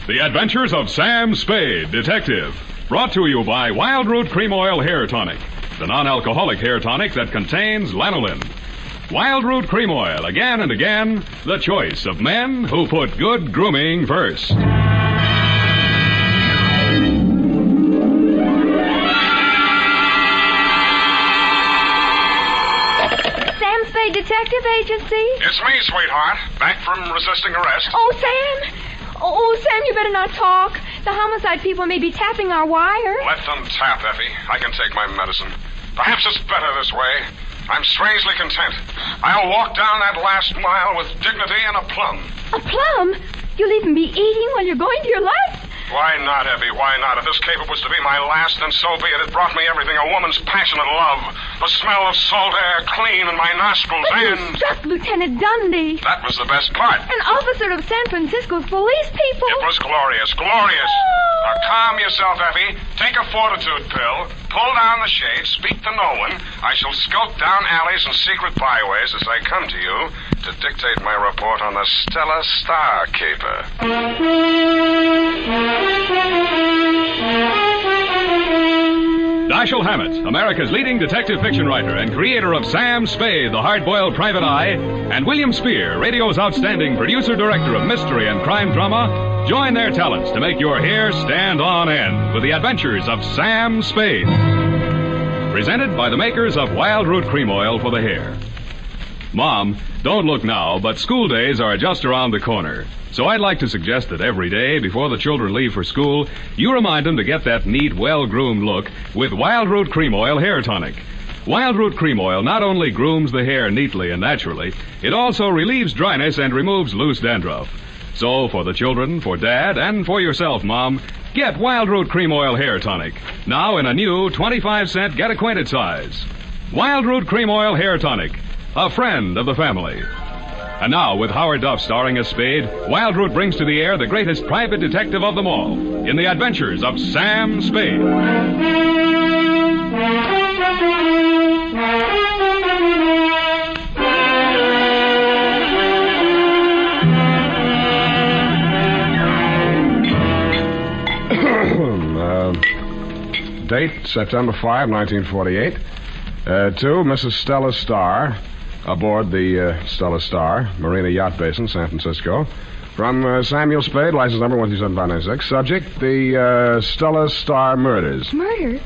The Adventures of Sam Spade, Detective. Brought to you by WILDROOT Cream Oil Hair Tonic, the non-alcoholic hair tonic that contains lanolin. WILDROOT Cream Oil, again and again, the choice of men who put good grooming first. Sam Spade Detective Agency? It's me, sweetheart. Back from resisting arrest. Oh, Sam! Oh, Sam, you better not talk. The homicide people may be tapping our wire. Let them tap, Effie. I can take my medicine. Perhaps it's better this way. I'm strangely content. I'll walk down that last mile with dignity and aplomb. A plum? You'll even be eating while you're going to your last? Why not, Effie? Why not? If this caper was to be my last, then so be it. It brought me everything a woman's passionate love. The smell of salt air clean in my nostrils, But and... you struck Lieutenant Dundee. That was the best part. An officer of San Francisco's police people. It was glorious, glorious. Now calm yourself, Effie. Take a fortitude pill. Pull down the shade. Speak to no one. I shall skulk down alleys and secret byways as I come to you to dictate my report on the Stella Star caper. Dashiell Hammett, America's leading detective fiction writer and creator of Sam Spade, the hard-boiled private eye, and William Spear, radio's outstanding producer-director of mystery and crime drama, join their talents to make your hair stand on end with the adventures of Sam Spade. Presented by the makers of WILDROOT Cream Oil for the hair. Mom, don't look now, but school days are just around the corner. So I'd like to suggest that every day, before the children leave for school, you remind them to get that neat, well-groomed look with WILDROOT Cream Oil Hair Tonic. WILDROOT Cream Oil not only grooms the hair neatly and naturally, it also relieves dryness and removes loose dandruff. So for the children, for Dad, and for yourself, Mom, get WILDROOT Cream Oil Hair Tonic. Now in a new 25-cent get-acquainted size. WILDROOT Cream Oil Hair Tonic. A friend of the family. And now, with Howard Duff starring as Spade, WILDROOT brings to the air the greatest private detective of them all in the adventures of Sam Spade. Date, September 5, 1948. To Mrs. Stella Star, aboard the Stella Star, Marina Yacht Basin, San Francisco. From Samuel Spade, license number 137-596. Subject, the Stella Star murders. Murder?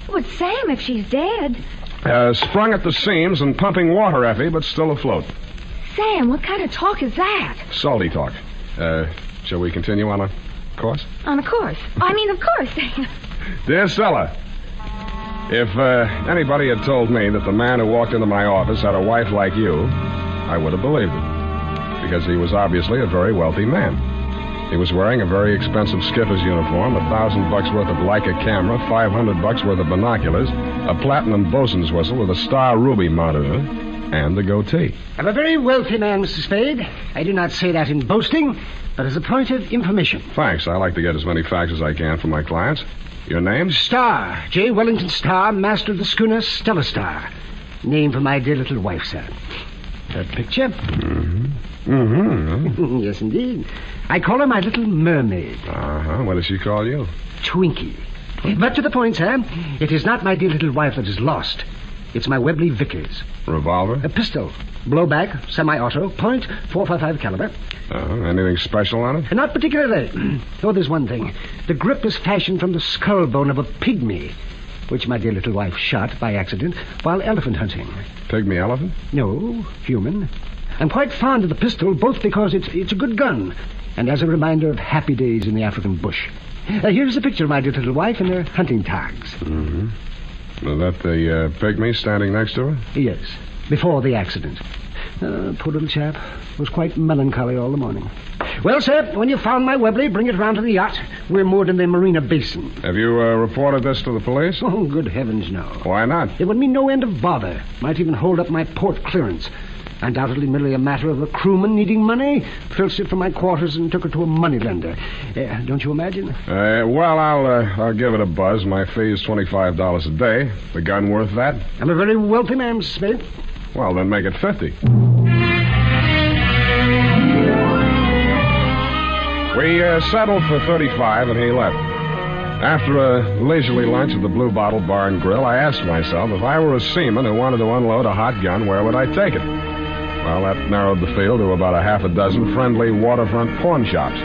But Sam, if she's dead. Sprung at the seams and pumping water, Effie, but still afloat. Sam, what kind of talk is that? Salty talk. Shall we continue on a course? On a course. I mean, of course. Dear Stella, if anybody had told me that the man who walked into my office had a wife like you, I would have believed it. Because he was obviously a very wealthy man. He was wearing a very expensive skipper's uniform, $1,000 worth of Leica camera, $500 worth of binoculars, a platinum bosun's whistle with a star ruby mounted in it, and the goatee. I'm a very wealthy man, Mr. Spade. I do not say that in boasting, but as a point of information. Thanks. I like to get as many facts as I can from my clients. Your name? Star. J. Wellington Star, master of the schooner Stella Star. Name for my dear little wife, sir. Her picture? Yes, indeed. I call her my little mermaid. Uh-huh. What does she call you? Twinkie. But to the point, sir. It is not my dear little wife that is lost. It's my Webley Vickers. Revolver? A pistol. Blowback, semi-auto, .455 caliber. Anything special on it? Not particularly. Oh, there's one thing. The grip was fashioned from the skull bone of a pygmy, which my dear little wife shot by accident while elephant hunting. Pygmy elephant? No, human. I'm quite fond of the pistol, both because it's a good gun and as a reminder of happy days in the African bush. Here's a picture of my dear little wife in her hunting togs. Mm-hmm. Was that the pygmy standing next to her? Yes, before the accident. Poor little chap was quite melancholy all the morning. Well, sir, when you've found my Webley, bring it round to the yacht. We're moored in the Marina Basin. Have you reported this to the police? Oh, good heavens, no. Why not? It would mean no end of bother. Might even hold up my port clearance. Undoubtedly merely a matter of a crewman needing money. Filched it from my quarters and took it to a moneylender. Don't you imagine? Well, I'll give it a buzz. My fee is $25 a day. The gun worth that? I'm a very wealthy man, Mr. Spade. Well, then make it 50. We settled for 35, and he left. After a leisurely lunch at the Blue Bottle Bar and Grill, I asked myself, if I were a seaman who wanted to unload a hot gun, where would I take it? Well, that narrowed the field to about a half a dozen friendly waterfront pawn shops.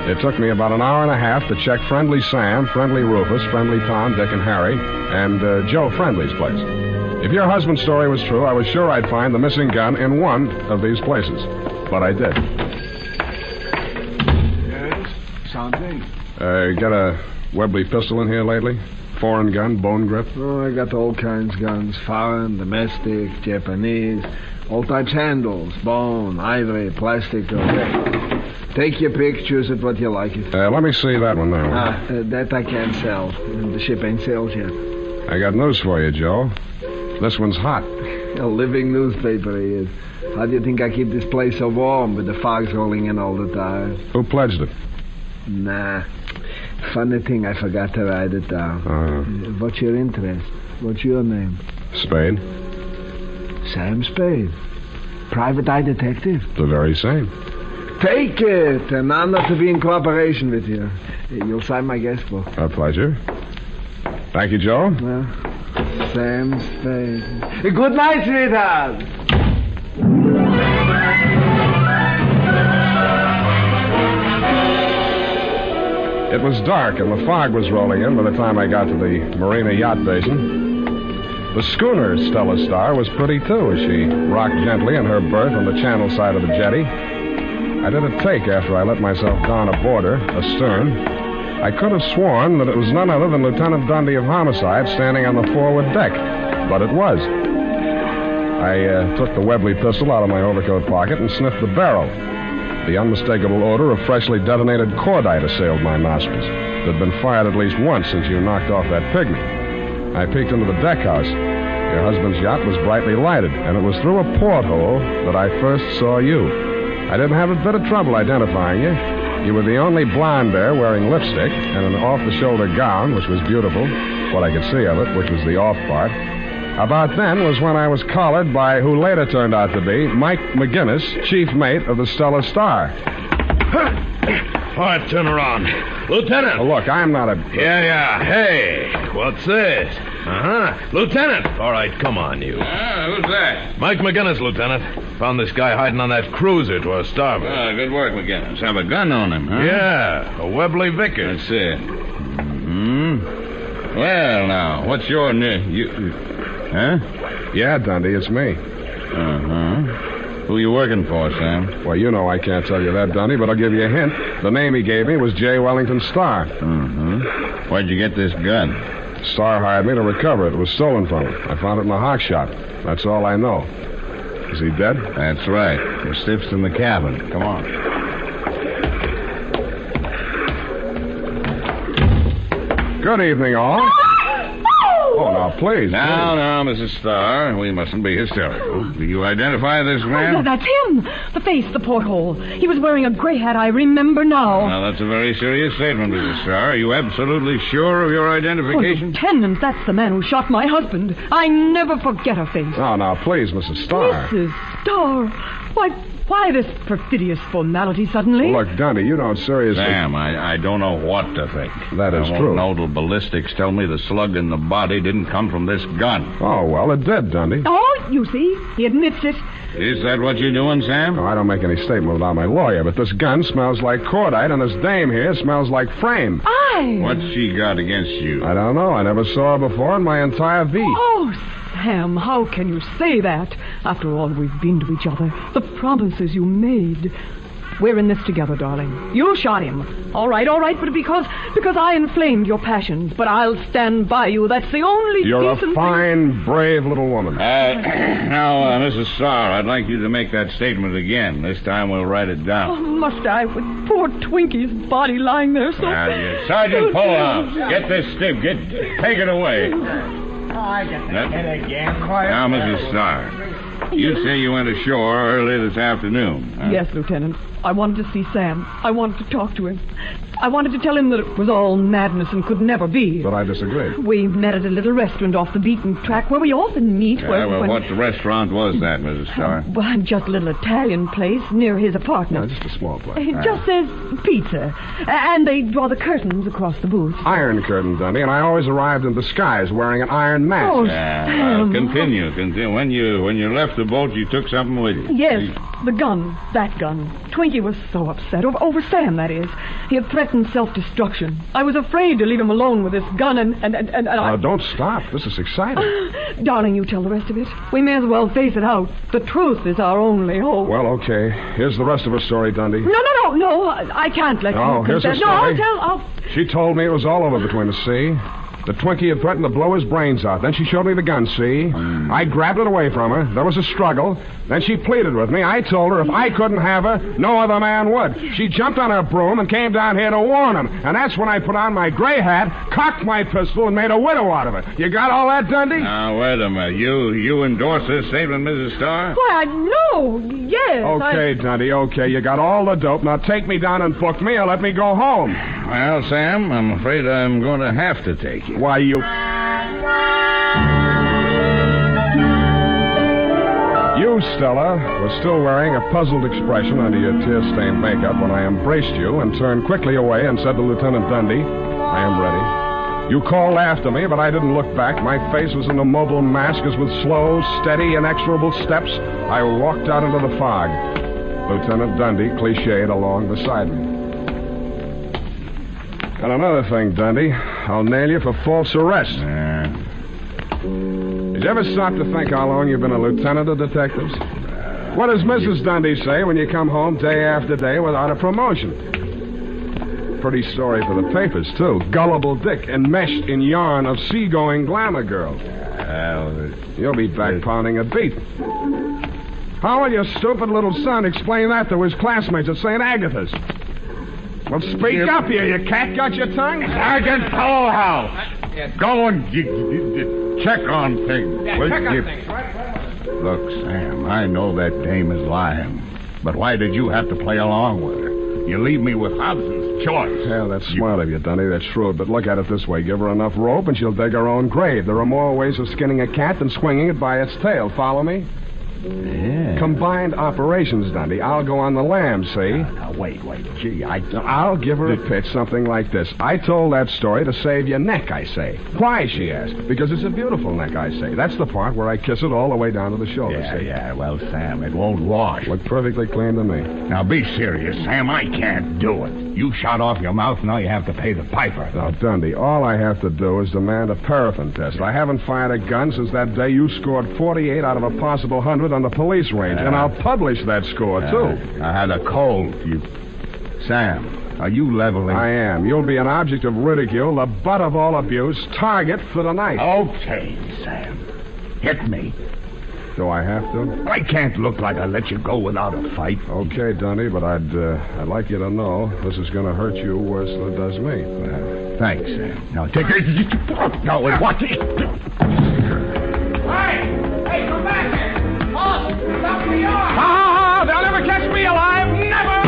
It took me about an hour and a half to check Friendly Sam, Friendly Rufus, Friendly Tom, Dick, and Harry, and Joe Friendly's place. If your husband's story was true, I was sure I'd find the missing gun in one of these places. But I did. Yes? Something? Got a Webley pistol in here lately? Foreign gun, bone grip? Oh, I got all kinds of guns. Foreign, domestic, Japanese. All types handles. Bone, ivory, plastic. Okay. Take your pick. Choose it what you like it. Let me see that one there. That I can't sell. The ship ain't sailed yet. I got news for you, Joe. This one's hot. A living newspaper he is. How do you think I keep this place so warm with the fogs rolling in all the time? Who pledged it? Nah. Funny thing, I forgot to write it down. What's your interest? What's your name? Spade. Sam Spade. Private eye detective. The very same. Take it. An honor to be in cooperation with you. You'll sign my guest book. A pleasure. Thank you, Joe. Well, Sam Spade. Good night, sweetheart. It was dark, and the fog was rolling in by the time I got to the Marina Yacht Basin. The schooner, Stella Star, was pretty, too, as she rocked gently in her berth on the channel side of the jetty. I did a take after I let myself down aboard her, astern. I could have sworn that it was none other than Lieutenant Dundee of Homicide standing on the forward deck, but it was. I took the Webley pistol out of my overcoat pocket and sniffed the barrel. The unmistakable odor of freshly detonated cordite assailed my nostrils. It had been fired at least once since you knocked off that pygmy. I peeked into the deck house. Your husband's yacht was brightly lighted, and it was through a porthole that I first saw you. I didn't have a bit of trouble identifying you. You were the only blonde there wearing lipstick and an off-the-shoulder gown, which was beautiful, what I could see of it, which was the off part. About then was when I was collared by who later turned out to be Mike McGinnis, chief mate of the Stella Star. All right, turn around. Lieutenant! Oh, look, I'm not a... Yeah. Hey, what's this? Lieutenant! All right, come on, you. Who's that? Mike McGinnis, Lieutenant. Found this guy hiding on that cruiser to our starboard. Good work, McGinnis. Have a gun on him, huh? Yeah, a Webley Vickers. That's it. Well, now, what's your name? Huh? Yeah, Dundee, it's me. Who you working for, Sam? Well, you know I can't tell you that, Dundee, but I'll give you a hint. The name he gave me was J. Wellington Starr. Where'd you get this gun? Starr hired me to recover it. It was stolen from him. I found it in the hock shop. That's all I know. Is he dead? That's right. The stiff's in the cabin. Come on. Good evening, all. Oh, now, please. Now, Mrs. Starr, we mustn't be hysterical. Do you identify this man? Oh, that's him. The face, the porthole. He was wearing a gray hat, I remember now. Now, that's a very serious statement, Mrs. Starr. Are you absolutely sure of your identification? Oh, Lieutenant, that's the man who shot my husband. I never forget a face. Oh, now, please, Mrs. Starr. Mrs. Starr? Why this perfidious formality suddenly? Look, Dundee, you don't seriously... Sam, I don't know what to think. That is true. Know till ballistics tell me the slug in the body didn't come from this gun. Oh, well, it did, Dundee. Oh, you see, he admits it. Is that what you're doing, Sam? Oh, I don't make any statement without my lawyer, but this gun smells like cordite, and this dame here smells like frame. What's she got against you? I don't know. I never saw her before in my entire V. Oh, Sam, how can you say that? After all we've been to each other, the promises you made. We're in this together, darling. You shot him. All right, but because I inflamed your passions. But I'll stand by you. That's the only You're decent a fine, brave little woman. Now, Mrs. Starr, I'd like you to make that statement again. This time we'll write it down. Oh, must I, with poor Twinkie's body lying there so... Sergeant, pull out. Get this stiff. Take it away. I got the head again. Now, Mrs. Starr, you say you went ashore early this afternoon. Huh? Yes, Lieutenant. I wanted to see Sam. I wanted to talk to him. I wanted to tell him that it was all madness and could never be. But I disagreed. We met at a little restaurant off the beaten track where we often meet. What restaurant was that, Mrs. Starr? Well, just a little Italian place near his apartment. No, just a small place. It just says pizza. And they draw the curtains across the booth. Iron curtain, Dundee, and I always arrived in disguise wearing an iron mask. Oh, Well, continue. When you left the boat, you took something with you. Yes, the gun. That gun. Twinkie was so upset. Over Sam, that is. He had threatened self-destruction. I was afraid to leave him alone with this gun and I... Don't stop. This is exciting. Darling, you tell the rest of it. We may as well face it out. The truth is our only hope. Well, okay. Here's the rest of her story, Dundee. No. I can't let you here's her confess. story. No, I'll... She told me it was all over between us, see? The Twinkie had threatened to blow his brains out. Then she showed me the gun, see? I grabbed it away from her. There was a struggle. Then she pleaded with me. I told her if I couldn't have her, no other man would. She jumped on her broom and came down here to warn him. And that's when I put on my gray hat, cocked my pistol, and made a widow out of it. You got all that, Dundee? Now, wait a minute. You endorse this statement, Mrs. Starr? Why, no. Yes. Okay, Dundee, okay. You got all the dope. Now take me down and book me or let me go home. Well, Sam, I'm afraid I'm going to have to take you. Why, you... You, Stella, were still wearing a puzzled expression under your tear-stained makeup when I embraced you and turned quickly away and said to Lieutenant Dundee, I am ready. You called after me, but I didn't look back. My face was in a mobile mask as with slow, steady, inexorable steps, I walked out into the fog. Lieutenant Dundee cliched along beside me. And another thing, Dundee, I'll nail you for false arrest. Did you ever stop to think how long you've been a lieutenant of detectives? What does Mrs. Dundee say when you come home day after day without a promotion? Pretty story for the papers, too. Gullible Dick, enmeshed in yarn of seagoing glamour girl. You'll be back pounding a beat. How will your stupid little son explain that to his classmates at St. Agatha's? Well, speak up here, you cat. Got your tongue? Sergeant Polehouse. Go and check on things. Check on things, right? Look, Sam, I know that dame is lying. But why did you have to play along with her? You leave me with Hobson's choice. Yeah, that's smart of you, Dunny. That's shrewd. But look at it this way. Give her enough rope and she'll dig her own grave. There are more ways of skinning a cat than swinging it by its tail. Follow me? Yeah. Combined operations, Dundee. I'll go on the lam, see? Now, wait. Gee, I'll give her a pitch, something like this. I told that story to save your neck, I say. Why, she asked. Because it's a beautiful neck, I say. That's the part where I kiss it all the way down to the shoulder, see? Yeah. Well, Sam, it won't wash. Looked perfectly clean to me. Now, be serious, Sam. I can't do it. You shot off your mouth, now you have to pay the piper. Now, Dundee, all I have to do is demand a paraffin test. I haven't fired a gun since that day you scored 48 out of a possible 100 on the police range, and I'll publish that score, too. I had a cold. Sam, are you leveling? I am. You'll be an object of ridicule, the butt of all abuse, target for the night. Okay, Sam. Hit me. Do I have to? I can't look like I let you go without a fight. Okay, Dundee, but I'd like you to know this is going to hurt you worse than it does me. Thanks, Sam. Now, take it. No, watch it. Hey, come back here. Boss, stop the yard. Ah, they'll never catch me alive. Never!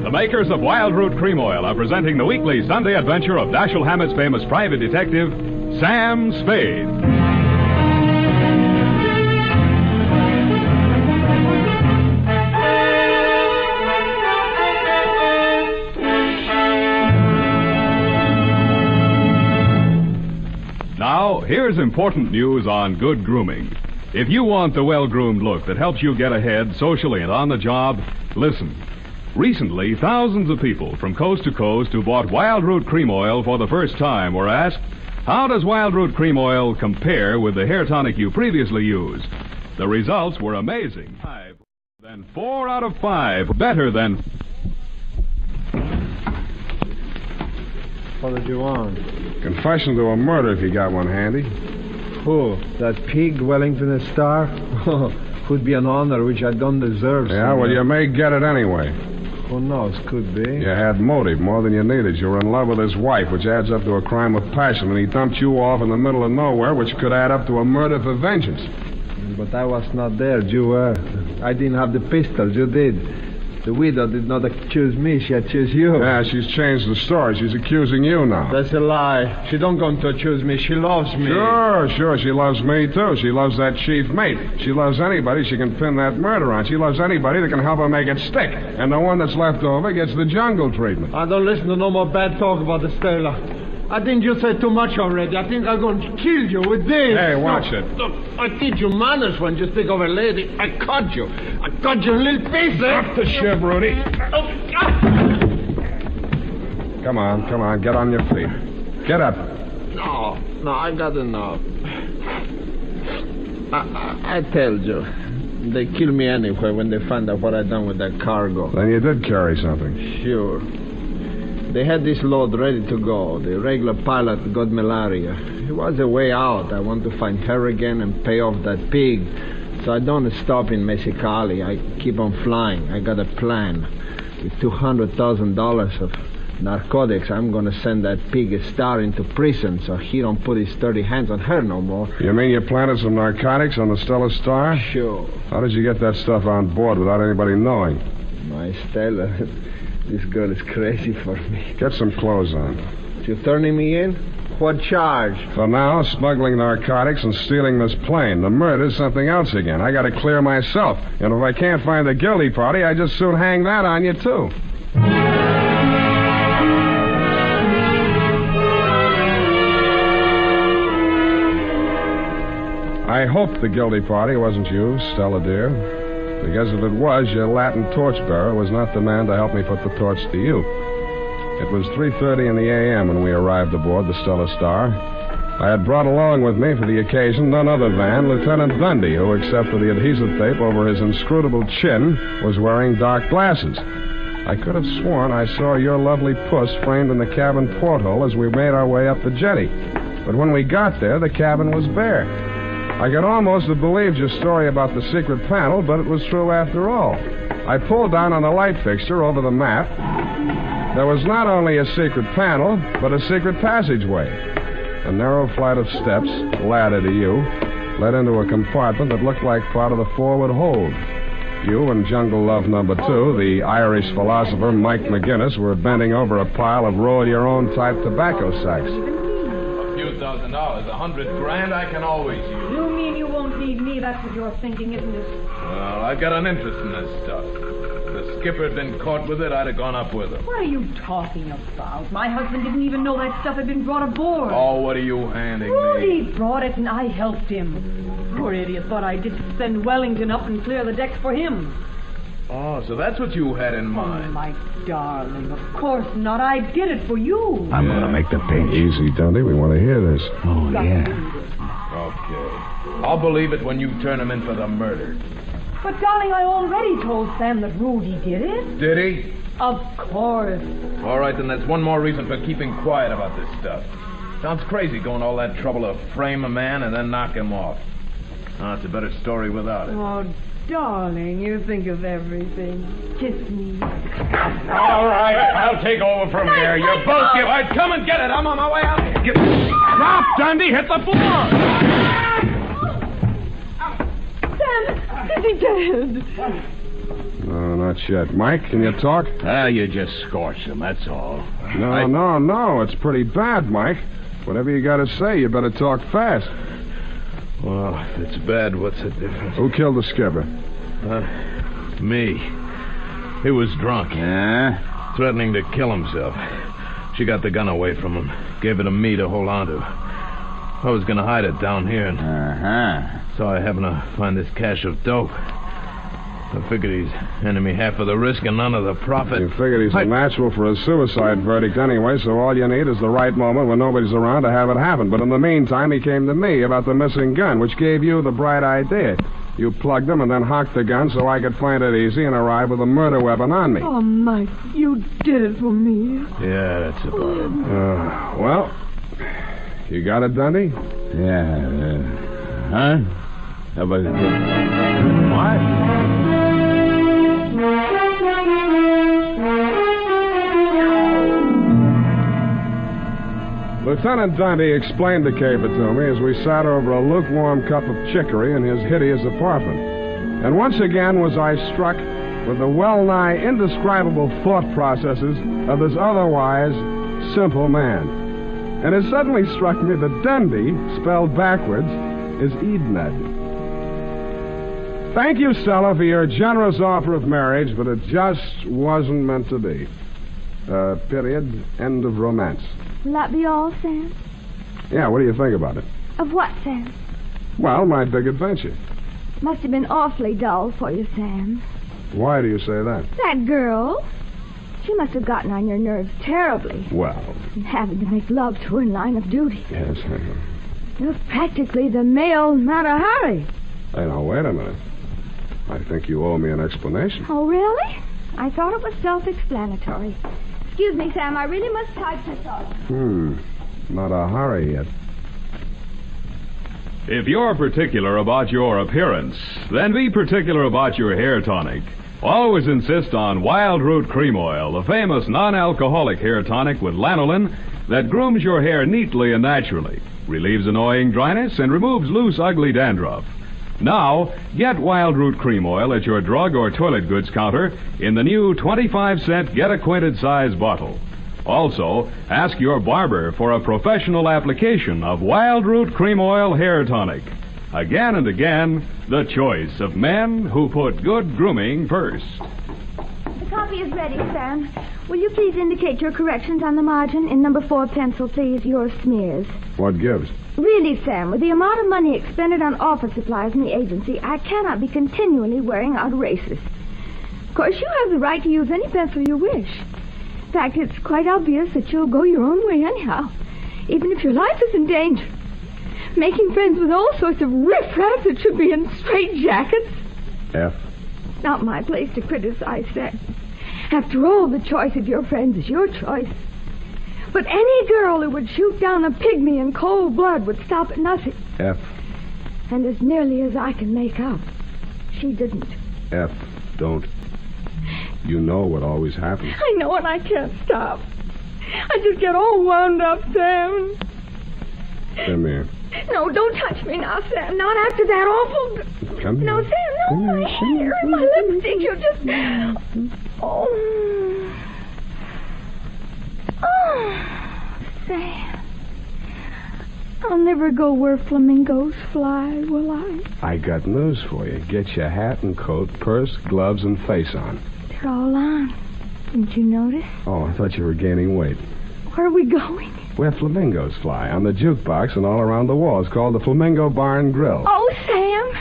The makers of WILDROOT Cream Oil are presenting the weekly Sunday adventure of Dashiell Hammett's famous private detective, Sam Spade. Now, here's important news on good grooming. If you want the well-groomed look that helps you get ahead socially and on the job, listen. Recently, thousands of people from coast to coast who bought WILDROOT Cream Oil for the first time were asked, how does WILDROOT Cream Oil compare with the hair tonic you previously used? The results were amazing. 4 out of 5 better than... What did you want? Confession to a murder if you got one handy. Who? That pig Wellington Star? Would be an honor which I don't deserve. Yeah, well, you may get it anyway. Who knows? Could be. You had motive more than you needed. You were in love with his wife, which adds up to a crime of passion, and he dumped you off in the middle of nowhere, which could add up to a murder for vengeance. But I was not there. You were. I didn't have the pistols. You did. The widow did not accuse me. She accused you. Yeah, she's changed the story. She's accusing you now. That's a lie. She don't going to accuse me. She loves me. Sure. She loves me, too. She loves that chief mate. She loves anybody she can pin that murder on. She loves anybody that can help her make it stick. And the one that's left over gets the jungle treatment. I don't listen to no more bad talk about the Stella. I think you said too much already. I think I'm going to kill you with this. Hey, watch it. Look, I teach you manners when you speak of a lady. I cut you. I cut you in little pieces. Up the ship, Rudy. Come on. Get on your feet. Get up. No, I got enough. I told you. They kill me anyway when they find out what I done with that cargo. Then you did carry something. Sure. They had this load ready to go. The regular pilot got malaria. It was a way out. I want to find her again and pay off that pig. So I don't stop in Mexicali. I keep on flying. I got a plan. With $200,000 of narcotics, I'm going to send that pig a star into prison so he don't put his dirty hands on her no more. You mean you planted some narcotics on the Stella Star? Sure. How did you get that stuff on board without anybody knowing? My Stella, this girl is crazy for me. Get some clothes on. You turning me in? What charge? For now, smuggling narcotics and stealing this plane. The murder's something else again. I got to clear myself. And if I can't find the guilty party, I just soon hang that on you, too. I hope the guilty party wasn't you, Stella dear. Because if it was, your Latin torchbearer was not the man to help me put the torch to you. It was 3:30 in the a.m. when we arrived aboard the Stella Star. I had brought along with me for the occasion none other than Lieutenant Dundee, who, except for the adhesive tape over his inscrutable chin, was wearing dark glasses. I could have sworn I saw your lovely puss framed in the cabin porthole as we made our way up the jetty. But when we got there, the cabin was bare. I could almost have believed your story about the secret panel, but it was true after all. I pulled down on the light fixture over the map. There was not only a secret panel, but a secret passageway. A narrow flight of steps, ladder to you, led into a compartment that looked like part of the forward hold. You and Jungle Love number 2, the Irish philosopher Mike McGinnis, were bending over a pile of roll-your-own-type tobacco sacks. $1,000, $100,000 I can always use. You mean you won't need me? That's what you're thinking, isn't it? Well, I got an interest in this stuff. If the skipper had been caught with it, I'd have gone up with him. What are you talking about? My husband didn't even know that stuff had been brought aboard. Oh, what are you handing me? Rudy brought it and I helped him. Poor idiot thought I did send Wellington up and clear the decks for him. Oh, so that's what you had in mind. Oh, my darling, of course not. I did it for you. I'm going to make the pinch. Easy, Dundee. We want to hear this. Oh, yeah. Okay. I'll believe it when you turn him in for the murder. But, darling, I already told Sam that Rudy did it. Did he? Of course. All right, then that's one more reason for keeping quiet about this stuff. Sounds crazy going all that trouble to frame a man and then knock him off. Oh, it's a better story without it. Oh, darling, you think of everything. Kiss me. All right, I'll take over from here. You both give... All right, come and get it. I'm on my way out. Drop, Dundee. Hit the floor. Sam, is he dead? No, not yet. Mike, can you talk? You just scorched him, that's all. No. It's pretty bad, Mike. Whatever you got to say, you better talk fast. Well, if it's bad, what's the difference? Who killed the skipper? Me. He was drunk. Yeah? Threatening to kill himself. She got the gun away from him. Gave it to me to hold on to. I was going to hide it down here. So I happened to find this cache of dope. I figured he's handing me half of the risk and none of the profit. You figured he's a natural for a suicide verdict anyway, so all you need is the right moment when nobody's around to have it happen. But in the meantime, he came to me about the missing gun, which gave you the bright idea. You plugged him and then hocked the gun so I could find it easy and arrive with a murder weapon on me. Oh, Mike, you did it for me. Yeah, that's about it. Well, you got it, Dundee? Yeah. Huh? What? Lieutenant Dundee explained the caper to me as we sat over a lukewarm cup of chicory in his hideous apartment. And once again was I struck with the well-nigh indescribable thought processes of this otherwise simple man. And it suddenly struck me that Dundee, spelled backwards, is Edened. Thank you, Stella, for your generous offer of marriage, but it just wasn't meant to be. Period. End of romance. Will that be all, Sam? Yeah, what do you think about it? Of what, Sam? Well, my big adventure. Must have been awfully dull for you, Sam. Why do you say that? That girl. She must have gotten on your nerves terribly. Well... And having to make love to her in line of duty. Yes, I know. You're practically the male Mata Hari. Hey, now, wait a minute. I think you owe me an explanation. Oh, really? I thought it was self-explanatory. Excuse me, Sam, I really must type this up. Not a hurry yet. If you're particular about your appearance, then be particular about your hair tonic. Always insist on WILDROOT Cream Oil, the famous non-alcoholic hair tonic with lanolin that grooms your hair neatly and naturally, relieves annoying dryness, and removes loose, ugly dandruff. Now, get WILDROOT Cream Oil at your drug or toilet goods counter in the new 25-cent Get Acquainted size bottle. Also, ask your barber for a professional application of WILDROOT Cream Oil Hair Tonic. Again and again, the choice of men who put good grooming first. The copy is ready, Sam. Will you please indicate your corrections on the margin? In number 4 pencil, please, your smears. What gives? Really, Sam, with the amount of money expended on office supplies in the agency, I cannot be continually wearing out erasers. Of course, you have the right to use any pencil you wish. In fact, it's quite obvious that you'll go your own way anyhow, even if your life is in danger. Making friends with all sorts of riffraff that should be in straitjackets. F. Not my place to criticize that. After all, the choice of your friends is your choice. But any girl who would shoot down a pygmy in cold blood would stop at nothing. F. And as nearly as I can make out, she didn't. F. Don't. You know what always happens. I know, and I can't stop. I just get all wound up, Sam. Come here. No, don't touch me now, Sam. Not after that awful... Come here. No, Sam, no, my hair and my lipstick. You just... Oh, Sam. I'll never go where flamingos fly, will I? I got news for you. Get your hat and coat, purse, gloves, and face on. They're all on. Didn't you notice? Oh, I thought you were gaining weight. Where are we going? Where flamingos fly, on the jukebox and all around the walls, called the Flamingo Bar and Grill. Oh, Sam.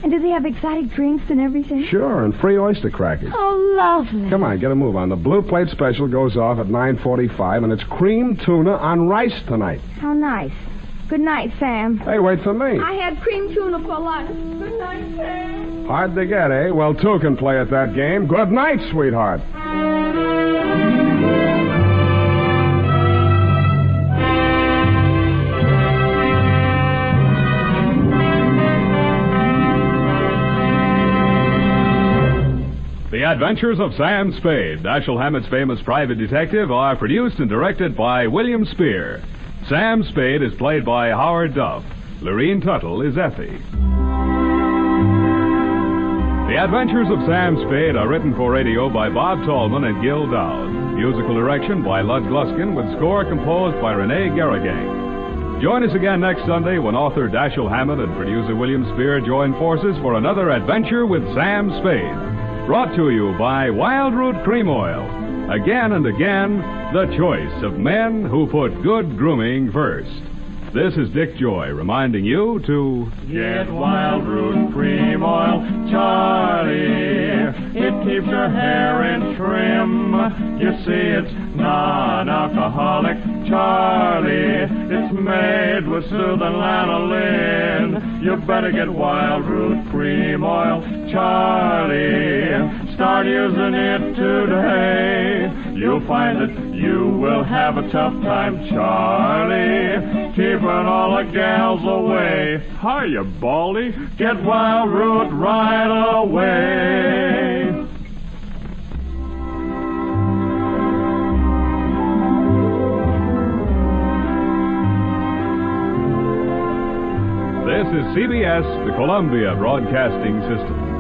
And do they have exotic drinks and everything? Sure, and free oyster crackers. Oh, lovely. Come on, get a move on. The blue plate special goes off at 9:45, and it's cream tuna on rice tonight. How nice. Good night, Sam. Hey, wait for me. I had cream tuna for lunch. Good night, Sam. Hard to get, eh? Well, two can play at that game. Good night, sweetheart. The Adventures of Sam Spade, Dashiell Hammett's famous private detective, are produced and directed by William Spear. Sam Spade is played by Howard Duff. Lorene Tuttle is Effie. The Adventures of Sam Spade are written for radio by Bob Tallman and Gil Dowd. Musical direction by Lud Gluskin, with score composed by Renee Garrigang. Join us again next Sunday when author Dashiell Hammett and producer William Spear join forces for another adventure with Sam Spade. Brought to you by WILDROOT Cream Oil. Again and again, the choice of men who put good grooming first. This is Dick Joy reminding you to get WILDROOT Cream Oil, Charlie. It keeps your hair in trim. You see, it's non-alcoholic, Charlie. It's made with soothing lanolin. You better get WILDROOT Cream Oil, Charlie. Start using it today. You'll find that you will have a tough time, Charlie, keeping all the gals away. Hiya, Baldy. Get WILDROOT right away. This is CBS, the Columbia Broadcasting System.